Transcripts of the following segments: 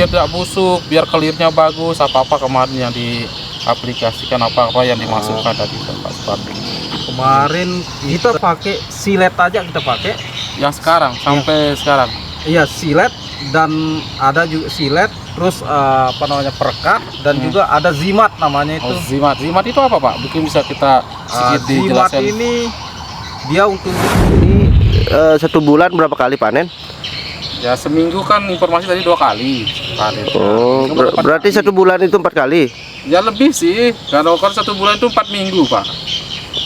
biar tidak busuk, biar kelirnya bagus. Apa-apa kemarin yang diaplikasikan, apa-apa yang dimasukkan tadi Pak Supardi. Kemarin kita pakai silet aja, kita pakai Yang sekarang sampai sekarang. iya silet, dan ada juga silet, terus apa namanya, perekat, dan juga ada zimat namanya itu. Oh, zimat. Zimat itu apa Pak? Mungkin bisa kita sedikit Zimat dijelaskan. ini dia untuk Ini 1 bulan berapa kali panen? Ya seminggu kan informasi tadi 2 kali panen. Oh, Seminggu 4 berarti kali. 1 bulan itu 4 kali. Ya lebih sih. Kalau kan 1 bulan itu 4 minggu Pak.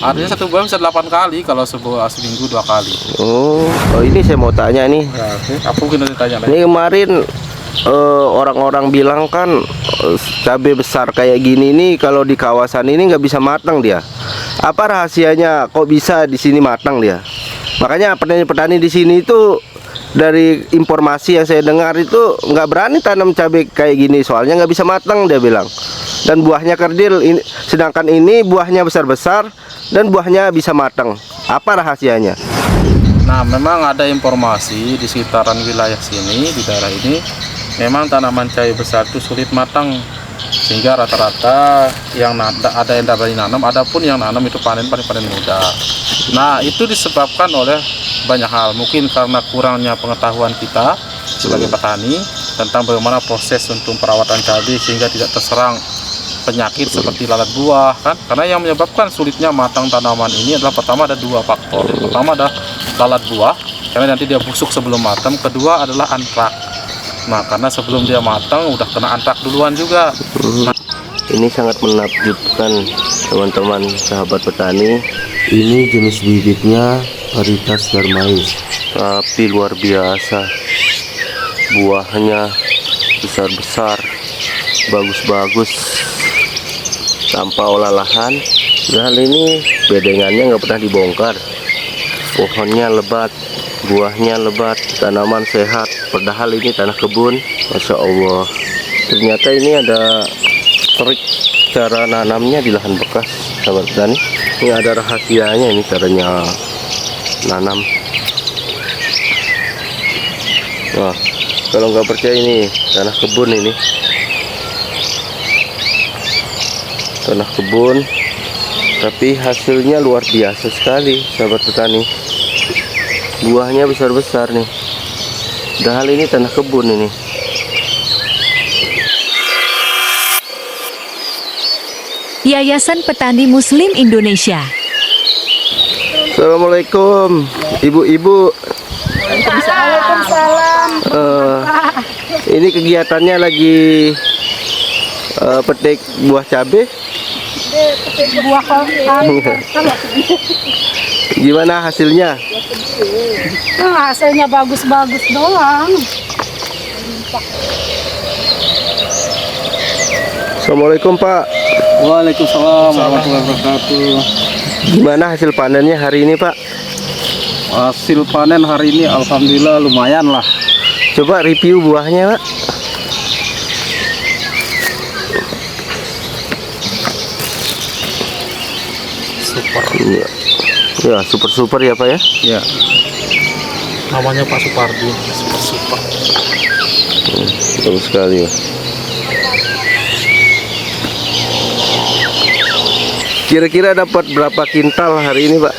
Artinya 1 bulan bisa 8 kali kalau seminggu 2 kali. Oh, ini saya mau tanya nih. Ya, apa mungkin ditanya lagi? Ini kemarin orang-orang bilang kan cabai besar kayak gini nih kalau di kawasan ini nggak bisa matang dia. Apa rahasianya kok bisa di sini matang dia? Makanya petani-petani di sini itu dari informasi yang saya dengar itu nggak berani tanam cabai kayak gini soalnya nggak bisa matang dia bilang. Dan buahnya kerdil, sedangkan ini buahnya besar-besar dan buahnya bisa matang. Apa rahasianya? Nah, memang ada informasi di sekitaran wilayah sini, di daerah ini, memang tanaman cabai besar itu sulit matang, sehingga rata-rata yang ada yang dapat nanam, adapun yang nanam itu panen muda. Nah, itu disebabkan oleh banyak hal, mungkin karena kurangnya pengetahuan kita sebagai petani tentang bagaimana proses untuk perawatan cabai sehingga tidak terserang penyakit seperti lalat buah kan, karena yang menyebabkan sulitnya matang tanaman ini adalah pertama ada 2 faktor. Pertama ada lalat buah karena nanti dia busuk sebelum matang, kedua adalah antrak. Nah, karena sebelum dia matang udah kena antrak duluan juga. Ini sangat menakjubkan teman-teman sahabat petani. Ini jenis bibitnya varietas Darmais, tapi luar biasa. Buahnya besar-besar, bagus-bagus, tanpa olah lahan. Padahal ini bedengannya nggak pernah dibongkar. Pohonnya lebat, buahnya lebat, tanaman sehat. Padahal ini tanah kebun, Masya Allah. Ternyata ini ada trik cara nanamnya di lahan bekas, sahabat petani. Ini ada rahasianya, ini caranya nanam. Wah, kalau nggak percaya ini tanah kebun ini. Tanah kebun, tapi hasilnya luar biasa sekali, sahabat petani. Buahnya besar-besar nih. Padahal ini tanah kebun ini. Yayasan Petani Muslim Indonesia. Assalamualaikum, ibu-ibu. Waalaikumsalam. Ini kegiatannya lagi petik buah cabai. Buah kalau Gimana hasilnya? hasilnya bagus-bagus doang. Assalamualaikum Pak. Waalaikumsalam warahmatullahi wabarakatuh. Gimana hasil panennya hari ini Pak? Hasil panen hari ini alhamdulillah lumayan lah. Coba review buahnya Pak. Super. Ya super ya Pak ya. Ya. Namanya Pak Supardi. Super. Bagus sekali ya. Kira-kira dapat berapa kintal hari ini Pak?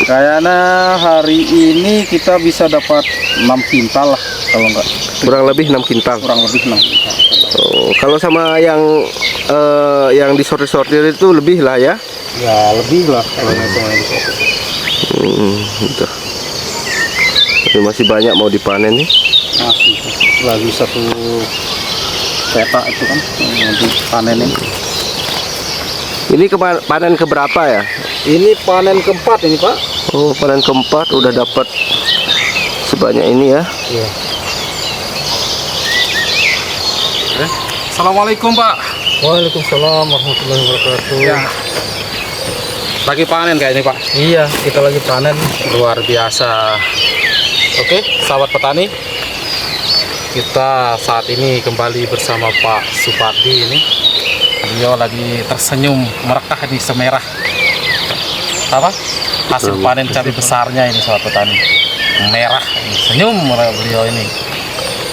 Kayaknya hari ini kita bisa dapat 6 kintal lah, kalau enggak Kurang lebih 6 kintal. kurang lebih 6 kintal. Oh, kalau sama yang disortir-sortir itu lebih lah ya. Ya lebih lah kalau semuanya bisa. Gitu. Tapi masih banyak mau dipanen nih. Masih lagi 1 petak itu kan yang dipanenin. Ini panen keberapa ya? Ini panen keempat ini Pak. Oh, panen keempat udah dapat sebanyak ini ya. Iya. Assalamualaikum Pak. Waalaikumsalam warahmatullahi wabarakatuh. Ya. Lagi panen kayak ini Pak. Iya, kita lagi panen. Luar biasa. Oke, sahabat petani, kita saat ini kembali bersama Pak Supardi ini. Beliau lagi tersenyum merekah di semerah. Apa? Hasil panen cabai besarnya ini sahabat petani. Merah, ini senyum beliau ini.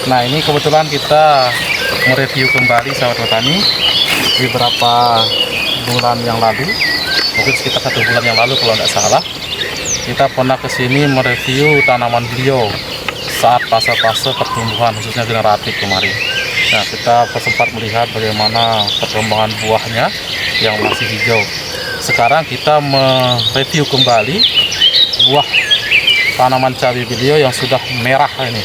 Nah, ini kebetulan kita mereview kembali sahabat petani. Beberapa bulan yang lalu, mungkin sekitar 1 bulan yang lalu kalau tidak salah, kita pernah kesini mereview tanaman beliau saat fase-fase pertumbuhan khususnya generatif kemarin. Nah, kita sempat melihat bagaimana perkembangan buahnya yang masih hijau. Sekarang kita mereview kembali buah tanaman cabai beliau yang sudah merah ini.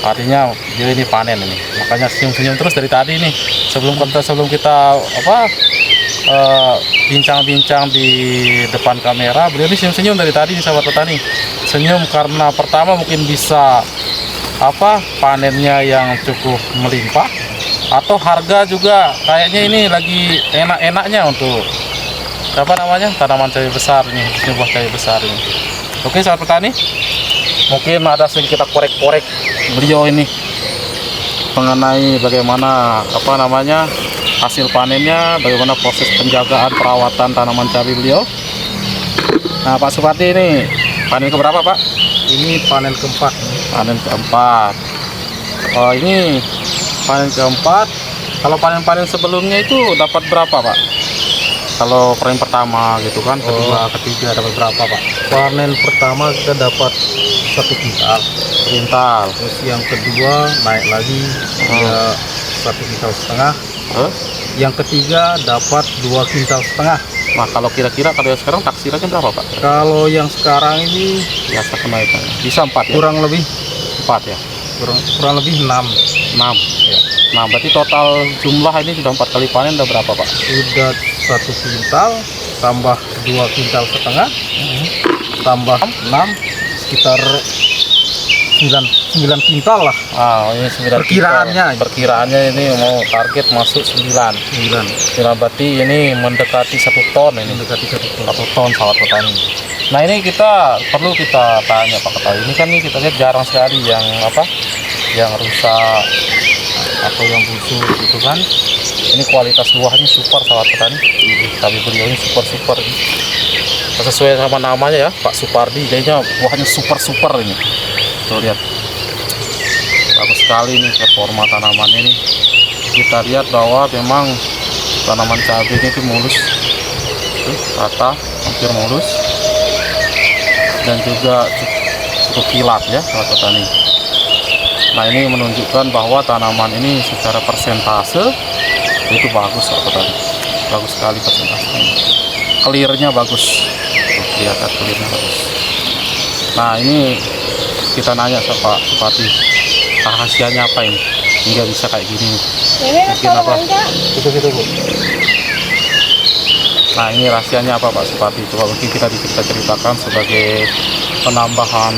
Artinya dia ini panen ini. Makanya senyum-senyum terus dari tadi nih. Sebelum kita bincang-bincang di depan kamera, beliau ini senyum-senyum dari tadi nih sahabat petani. Senyum karena pertama mungkin bisa panennya yang cukup melimpah, atau harga juga kayaknya ini lagi enak-enaknya untuk tanaman cabai besar ini, buah cabai besar ini. Oke sahabat petani, mungkin ada sedikit kita korek-korek beliau ini mengenai bagaimana hasil panennya, bagaimana proses penjagaan perawatan tanaman cabai beliau. Nah Pak Supardi, ini panen keberapa Pak? Ini panen keempat. Panen keempat. Oh, ini panen keempat. Kalau panen-panen sebelumnya itu dapat berapa Pak? Kalau panen pertama gitu kan, kedua, ketiga dapat berapa Pak? Panen pertama kita dapat 1 kintal. Kuintal. Terus yang kedua naik lagi ya 1,5 kintal. Yang ketiga dapat 2,5 kintal. Nah kalau kira-kira kalau yang sekarang taksirannya berapa Pak? Kalau yang sekarang ini Biasa kenaikan. Bisa 4 ya? kurang lebih 4 ya? kurang lebih 6. 6 ya. Nah berarti total jumlah ini sudah 4 kali panen, udah berapa Pak? Sudah 1 kintal tambah 2,5 kintal, tambah 6 sekitar 9 kintal lah. Ini 9 Perkiraannya. kintal. Perkiraannya ini mau target masuk 9. Berarti ini mendekati 1 ton ini. Mendekati 1 ton. 1 ton sahabat petani. Nah ini perlu kita tanya Pak Ketua. Ini kan kita lihat jarang sekali yang rusak atau yang busuk gitu kan. Ini kualitas buahnya super sahabat petani. Cabai beliau ini super ini. Sesuai sama namanya ya, Pak Supardi, kayaknya buahnya super ini. Tuh lihat, bagus sekali nih performa tanamannya ini. Kita lihat bahwa memang tanaman cabai ini mulus, rata, hampir mulus, dan juga cukup kilat ya sahabat petani. Nah ini menunjukkan bahwa tanaman ini secara persentase itu bagus sahabat petani, bagus sekali persentasenya. Clearnya bagus, tuh, kelihatan clearnya bagus. Nah ini kita nanya sama Pak Supardi, rahasianya apa ini hingga bisa kayak gini? Mungkin apa? Gitu Bu. Nah ini rahasianya apa Pak Supardi? Coba mungkin kita ceritakan sebagai penambahan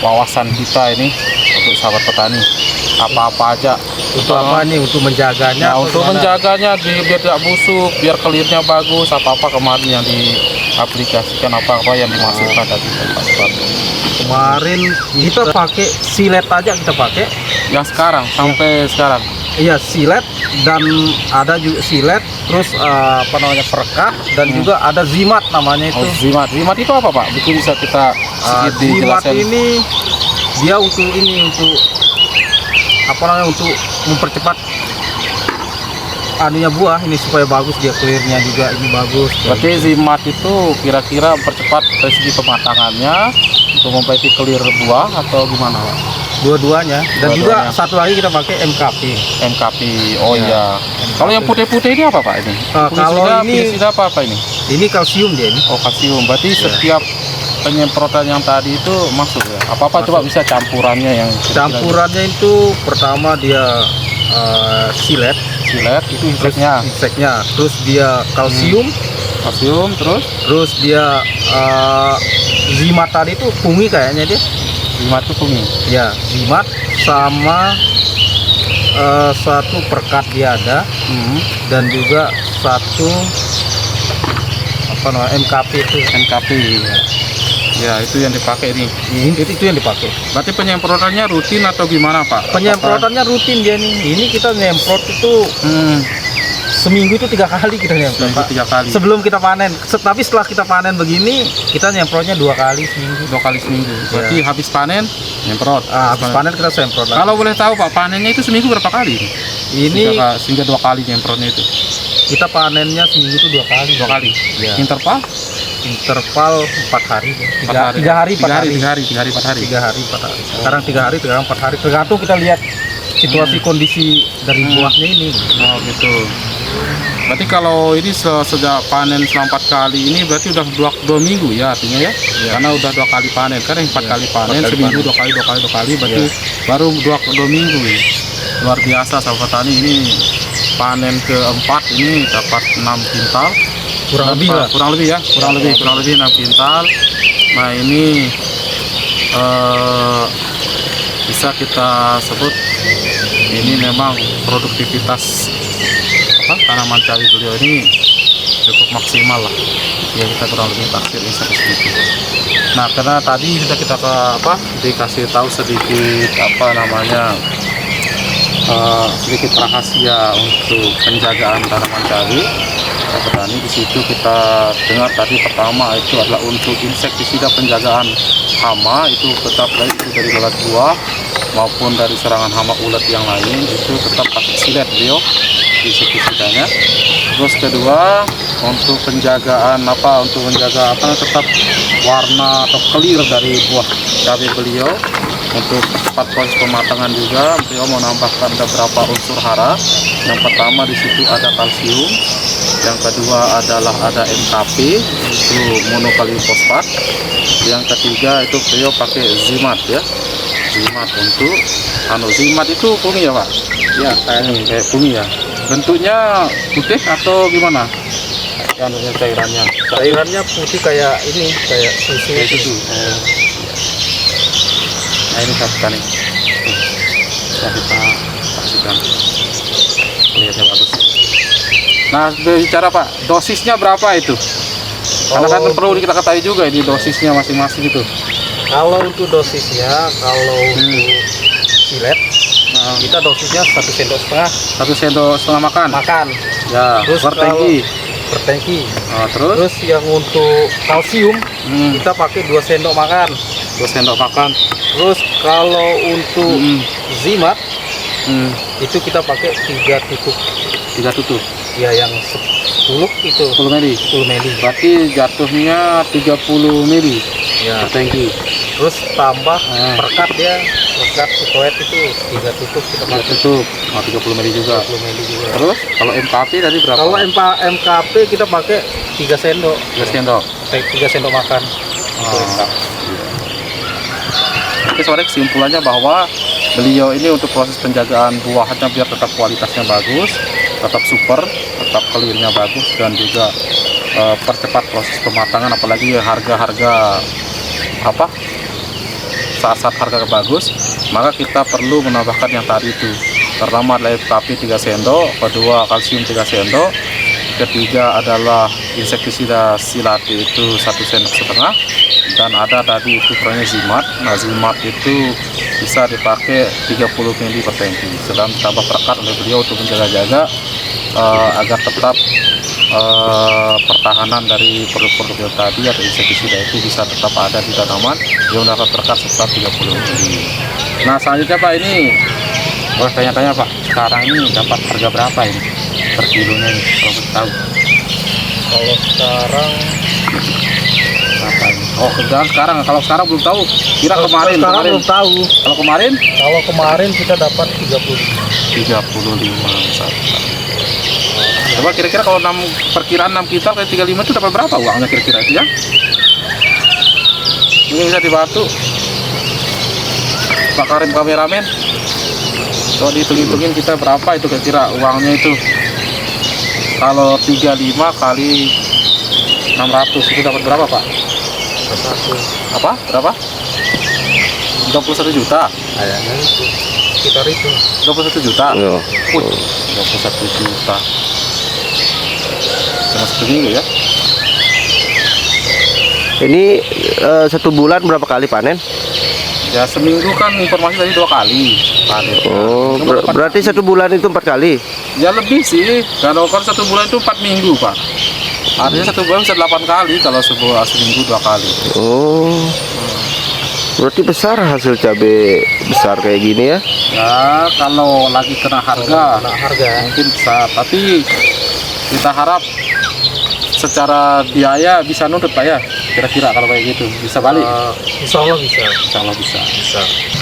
wawasan kita ini untuk sahabat petani. Apa-apa aja Untuk apa nih? Untuk menjaganya? Nah, untuk menjaganya biar tidak busuk, biar kelirnya bagus. Apa-apa kemarin yang diaplikasikan, apa-apa yang dimasukkan tadi Pak Supardi? Kemarin kita pakai silet aja, kita pakai Yang sekarang sampai sekarang. iya silet, dan ada juga silet, terus perekat, dan juga ada zimat namanya itu. Zimat itu apa Pak? Mungkin bisa kita sedikit Zimat dijelaskan. ini dia untuk untuk mempercepat anunya buah ini supaya bagus, dia clearnya juga ini bagus. Berarti zimat itu kira-kira mempercepat dari segi pematangannya untuk memperbaiki clear buah atau gimana Pak? Dua-duanya. Dan juga Dua-duanya. satu lagi kita pakai MKP. MKP, oh Ya, iya. Kalau yang putih-putih ini apa Pak ini? Kalau ini- Fungisida apa ini? Ini kalsium dia ini. Oh kalsium, berarti setiap penyemprotan yang tadi itu masuk ya? Apa-apa coba bisa campurannya yang Campurannya itu pertama dia silet, itu inseknya, terus dia kalsium, kalsium, terus dia zimat tadi itu fungi kayaknya dia. zimat itu fungi. Ya, zimat sama satu perekat dia ada, dan juga satu MKP itu. NKP. Ya itu yang dipakai nih. Itu yang dipakai. Berarti penyemprotannya rutin atau gimana Pak? Penyemprotannya rutin dia nih. Ini kita nyemprot itu seminggu itu 3 kali kita nyemprot, Seminggu Pak. 3 kali. Sebelum kita panen. Tapi setelah kita panen begini, kita nyemprotnya 2 kali seminggu. 2 kali seminggu. Berarti habis panen nyemprot. Habis panen kita semprot lagi. Kalau boleh tahu Pak, panennya itu seminggu berapa kali? Ini sehingga 2 kali nyemprotnya itu. kita panennya seminggu itu 2 kali. 2 kali. Ya. Interval Interval 4 hari. 4 hari. 3 hari 4 hari. 3 hari 4 hari. 3 hari 4 hari. Sekarang 3 hari, sekarang 4 hari. Tergantung kita lihat situasi kondisi dari buahnya ini. Oh gitu. Berarti kalau ini sejak panen selama 4 kali ini berarti udah 2 minggu ya artinya ya? Karena udah 2 kali panen. Karena 4 kali panen, 4 kali seminggu panen. 2 kali berarti baru 2 minggu ya. Luar biasa sahabat petani, ini panen keempat ini dapat 6 kintal. Kurang lebih lah. Kurang lebih 6 kintal. Nah ini bisa kita sebut ini memang produktivitas tanaman cabai beliau ini cukup maksimal lah ya, kita kurang lebih taksirnya seperti itu. Nah karena tadi sudah kita dikasih tahu sedikit sedikit rahasia untuk penjagaan tanaman cabai petani. Di situ kita dengar tadi pertama itu adalah untuk insektisida penjagaan hama, itu tetap baik itu dari lalat buah maupun dari serangan hama ulat yang lain, itu tetap pakai silet beliau insektisidanya. Terus kedua untuk penjagaan tetap warna atau clear dari buah cabai beliau. Untuk cepat proses pematangan juga beliau menambahkan beberapa unsur hara. Yang pertama di situ ada kalsium, yang kedua adalah ada NPK itu monokalium fosfat, yang ketiga itu beliau pakai zimat ya. Zimat untuk zimat itu fungi ya Pak? Ya kayak fungi ya. Bentuknya putih atau gimana? Cairannya. Cairannya putih kayak ini, kayak susu. Kayak susu. Nah ini sahabat nih. Bisa kita saksikan. Lihatnya bagus. Nah bicara Pak, dosisnya berapa itu? Karena kan perlu kita ketahui juga ini dosisnya masing-masing itu. Kalau untuk dosisnya, kalau untuk silet, kita dosisnya 1,5 sendok. 1,5 sendok makan. Ya. Terus per tangki. Nah, terus yang untuk kalsium kita pakai 2 sendok makan. 2 sendok makan. Terus kalau untuk zimat itu kita pakai 3 tutup. 3 tutup. Ya yang 10 itu 10 mili. 10 mili. Berarti jatuhnya 30 mili Ya. per tangki. Terus tambah perkat ya. Perkat sikoet itu 3 tutup kita 3 pakai. tutup. 30 mili juga. 30 mili juga. Terus kalau MKP tadi berapa? Kalau MKP kita pakai 3 sendok. 3 sendok. 3 sendok makan. Oke, sebenarnya kesimpulannya bahwa beliau ini untuk proses penjagaan buahnya biar tetap kualitasnya bagus, tetap super, tetap clearnya bagus, dan juga percepat proses pematangan, apalagi harga-harga saat-saat harga bagus, maka kita perlu menambahkan yang tadi itu. Pertama adalah FKP 3 sendok, kedua kalsium 3 sendok, ketiga adalah insektisida silati itu 1,5 sendok, dan ada tadi itu ukurannya zimat. Nah zimat itu bisa dipakai 30 mili per tangki, sedang ditambah perekat oleh beliau untuk menjaga-jaga agar tetap pertahanan dari produk-produk tadi atau insektisida itu bisa tetap ada di tanaman yang dapat perekat sebesar 30 mili. Nah selanjutnya Pak, ini boleh tanya-tanya Pak, sekarang ini dapat harga berapa ini per kilonya ini kalau kita tahu? Kalau sekarang Berapa ini? Oh sekarang, kalau sekarang belum tahu. Kira kemarin belum tahu. Kalau kemarin kita dapat 35. 35. Coba kira-kira kalau perkiraan 6 kintal kali 35 itu dapat berapa uangnya kira-kira itu ya? Ini bisa dibantu Pak Karim kameramen. Coba dihitung-hitungin kita berapa itu kira-kira uangnya itu. Kalau 35 kali 600 itu dapat berapa Pak? Apa? Berapa? 21 juta. Kayaknya itu sekitar itu. 21 juta. Yo. 21 juta. Cuma 1 minggu ya. Ini 1 bulan berapa kali panen? Ya seminggu kan informasi tadi 2 kali panen. Oh, Cuma 4 berarti 1 bulan itu 4 kali. Ya lebih sih. Kalau kan 1 bulan itu 4 minggu Pak. Artinya 1 bulan bisa 8 kali kalau seminggu 2 kali. Oh. Berarti besar hasil cabai besar kayak gini ya? Ya kalau lagi kena harga mungkin besar, tapi kita harap secara biaya bisa nurut Pak ya, kira-kira kalau kayak gitu bisa balik. Insya Allah bisa. Insya Allah bisa.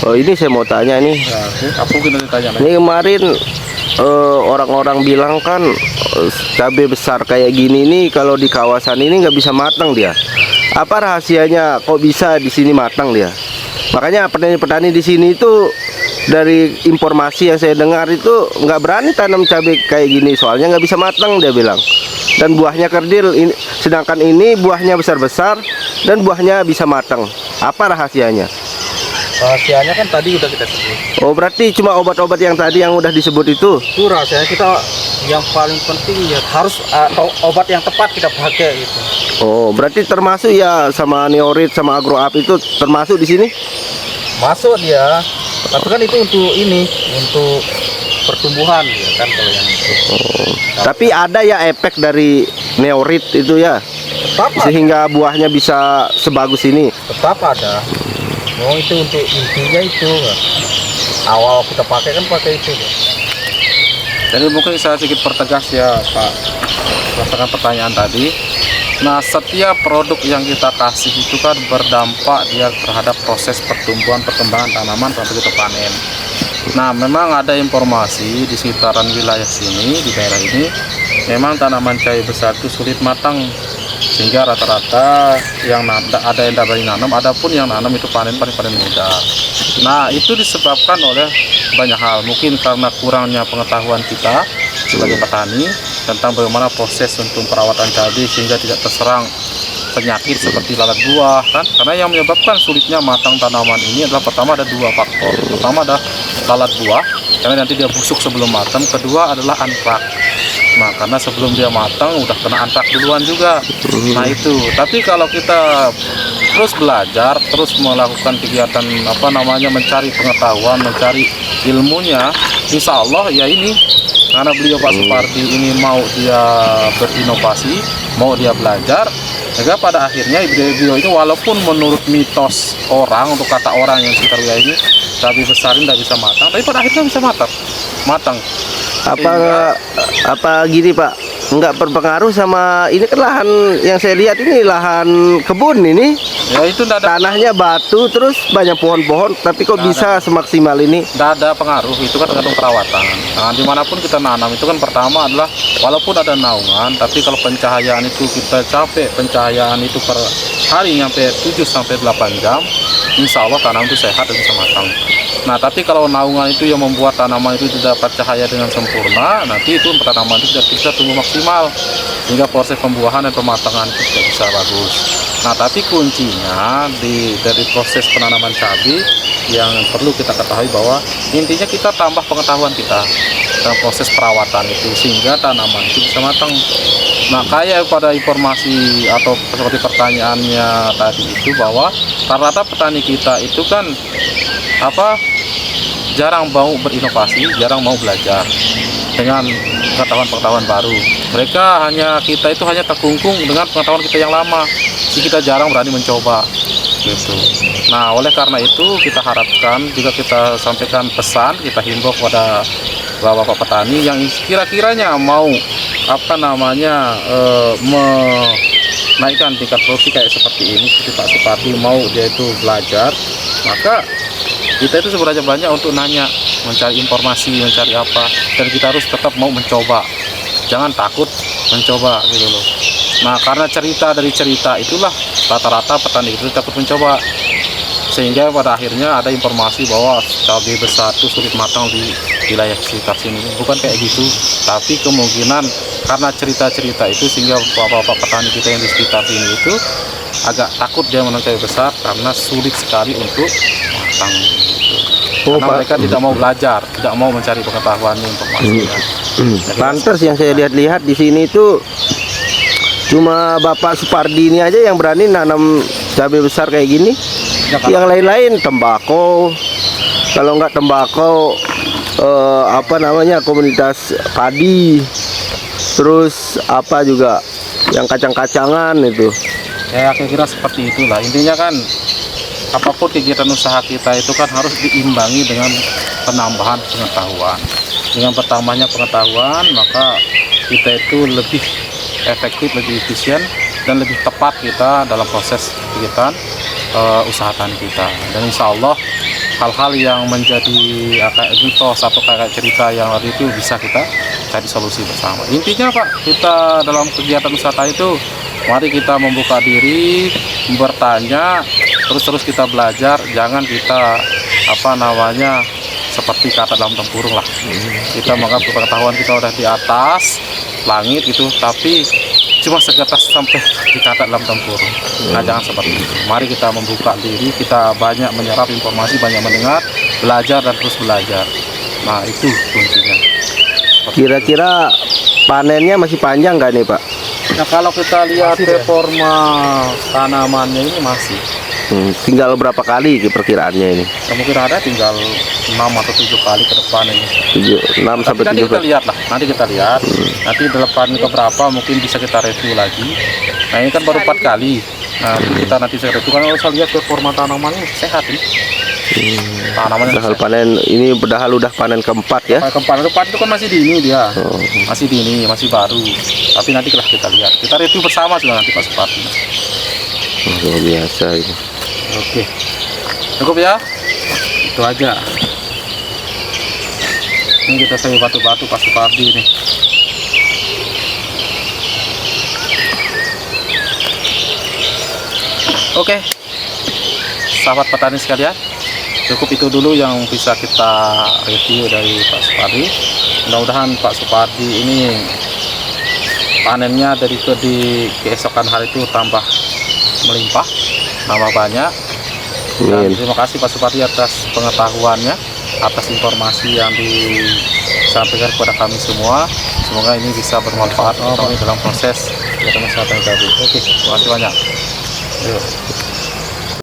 Oh ini saya mau tanya nih, Ya, apa mungkin ditanya ini kemarin orang-orang bilang kan cabai besar kayak gini nih kalau di kawasan ini nggak bisa matang dia. Apa rahasianya kok bisa di sini matang dia? Makanya petani-petani di sini itu dari informasi yang saya dengar itu nggak berani tanam cabai kayak gini soalnya nggak bisa matang dia bilang. Dan buahnya kerdil, sedangkan ini buahnya besar-besar dan buahnya bisa matang. Apa rahasianya? Rahasianya kan tadi udah kita sebut. Oh berarti cuma obat-obat yang tadi yang udah disebut itu. Itu rahasianya kita yang paling penting ya harus obat yang tepat kita pakai gitu. Oh berarti termasuk ya sama Neorit sama Agroap itu termasuk di sini? Masuk dia. Tapi kan itu untuk ini, untuk pertumbuhan ya kan kalau yang itu. Tapi ada ya efek dari Neorit itu ya, Tetap ada. sehingga buahnya bisa sebagus ini. Tetap ada. Oh itu untuk intinya itu. Awal kita pakai kan pakai itu. Jadi mungkin saya sedikit pertegas ya Pak, berdasarkan pertanyaan tadi. Nah, setiap produk yang kita kasih itu kan berdampak dia terhadap proses pertumbuhan perkembangan tanaman sampai kita panen. Nah, memang ada informasi di sekitaran wilayah sini, di daerah ini, memang tanaman cabai besar itu sulit matang, sehingga rata-rata yang ada yang dari nanam, adapun yang nanam itu panen muda. Nah, itu disebabkan oleh banyak hal, mungkin karena kurangnya pengetahuan kita sebagai petani tentang bagaimana proses untuk perawatan cabai sehingga tidak terserang penyakit seperti lalat buah kan, karena yang menyebabkan sulitnya matang tanaman ini adalah pertama ada dua faktor. Pertama ada lalat buah karena nanti dia busuk sebelum matang, kedua adalah antrak. Nah, karena sebelum dia matang udah kena antrak duluan juga. Nah itu, tapi kalau kita terus belajar, terus melakukan kegiatan mencari pengetahuan, mencari ilmunya, insya Allah ya ini, karena beliau Pak Supardi ini mau dia berinovasi, mau dia belajar, sehingga pada akhirnya beliau itu walaupun menurut mitos orang, untuk kata orang yang sekitar wilayah ini, cabai besar ini tidak bisa matang, tapi pada akhirnya bisa matang. Apa gini Pak, nggak berpengaruh sama ini kan lahan yang saya lihat ini lahan kebun ini, Ya itu tidak ada, tanahnya batu terus banyak pohon-pohon, tapi kok bisa semaksimal ini? tidak ada pengaruh, itu kan tergantung perawatan. Nah, dimanapun kita nanam itu kan pertama adalah walaupun ada naungan, tapi kalau pencahayaan itu kita capek, pencahayaan itu per hari sampai 7 sampai 8 jam, insya Allah tanaman itu sehat dan bisa matang. Nah, tapi kalau naungan itu yang membuat tanaman itu tidak dapat cahaya dengan sempurna, nanti itu tanaman itu tidak bisa tumbuh maksimal, sehingga proses pembuahan dan pematangan itu tidak bisa bagus. Nah, tapi kuncinya dari proses penanaman cabai yang perlu kita ketahui bahwa intinya kita tambah pengetahuan kita dalam proses perawatan itu, sehingga tanaman itu bisa matang. Nah, kayak pada informasi atau seperti pertanyaannya tadi itu, bahwa rata-rata petani kita itu kan jarang mau berinovasi, jarang mau belajar dengan pengetahuan-pengetahuan baru. Kita itu hanya terkungkung dengan pengetahuan kita yang lama, jadi kita jarang berani mencoba gitu. Nah, oleh karena itu kita harapkan juga, kita sampaikan pesan, kita himbau kepada bapak-bapak petani yang kira-kiranya mau menaikkan tingkat produksi kayak seperti ini, seperti Pak Supardi mau dia itu belajar, maka kita itu sebenarnya banyak untuk nanya, mencari informasi, mencari apa, dan kita harus tetap mau mencoba, jangan takut mencoba gitu loh. Nah, karena dari cerita itulah rata-rata petani itu takut mencoba, sehingga pada akhirnya ada informasi bahwa cabai besar itu sulit matang di wilayah sekitar sini. Bukan kayak gitu, tapi kemungkinan karena cerita-cerita itu sehingga bapak-bapak petani kita yang di sekitar sini itu agak takut dia menanam cabai besar karena sulit sekali untuk matang gitu. Karena mereka tidak mau belajar, tidak mau mencari pengetahuan informasinya. Pantes yang saya lihat-lihat di sini itu cuma Bapak Supardi ini aja yang berani nanam cabai besar kayak gini. Yang lain-lain tembakau, kalau nggak tembakau komunitas padi, terus juga yang kacang-kacangan itu. Ya kira-kira seperti itulah. Intinya kan apapun kegiatan usaha kita itu kan harus diimbangi dengan penambahan pengetahuan. Dengan bertambahnya pengetahuan, maka kita itu lebih efektif, lebih efisien, dan lebih tepat kita dalam proses kegiatan usaha tani kita. Dan insya Allah hal-hal yang menjadi kayak mitos atau kayak cerita yang tadi itu bisa kita cari solusi bersama. Intinya Pak, kita dalam kegiatan usaha itu mari kita membuka diri, bertanya, terus kita belajar. Jangan kita seperti kata dalam tempurung lah. Kita menganggap pengetahuan kita udah di atas langit gitu, tapi cuma sebatas sampai di kata dalam tempurung. Nah, jangan seperti itu. Mari kita membuka diri, kita banyak menyerap informasi, banyak mendengar, belajar dan terus belajar. Nah, itu kuncinya. Kira-kira panennya masih panjang nggak nih Pak? Nah, kalau kita lihat performa tanamannya ini masih Tinggal berapa kali perkiraannya ini? mungkin ada tinggal 6 atau 7 kali ke depan ini. 6 sampai Nanti 7 kita lihat lah, nanti kita lihat. Nanti di depan ke berapa mungkin bisa kita review lagi. Nah, ini kan baru 4 kali. Nah, kita nanti bisa review karena saya lihat performa tanamannya sehat nih. Tanamannya Padahal panen ini udah panen keempat ya. Kemarin itu kan masih dini dia. Masih dini, masih baru. Tapi nanti kita lihat. Kita review bersama juga nanti Pak Supardi. Luar biasa ini. Oke. Cukup ya? Itu aja. Ini kita sayur batu-batu Pak Supardi nih. Oke. Sahabat petani sekalian, cukup itu dulu yang bisa kita review dari Pak Supardi. Mudah-mudahan Pak Supardi ini panennya dari keesokan hari itu tambah melimpah, tambah banyak. Dan terima kasih Pak Supardi atas pengetahuannya, atas informasi yang disampaikan kepada kami semua. Semoga ini bisa bermanfaat untuk kami dalam proses kegiatan usaha tani tadi. Oke, terima kasih banyak. Ayo.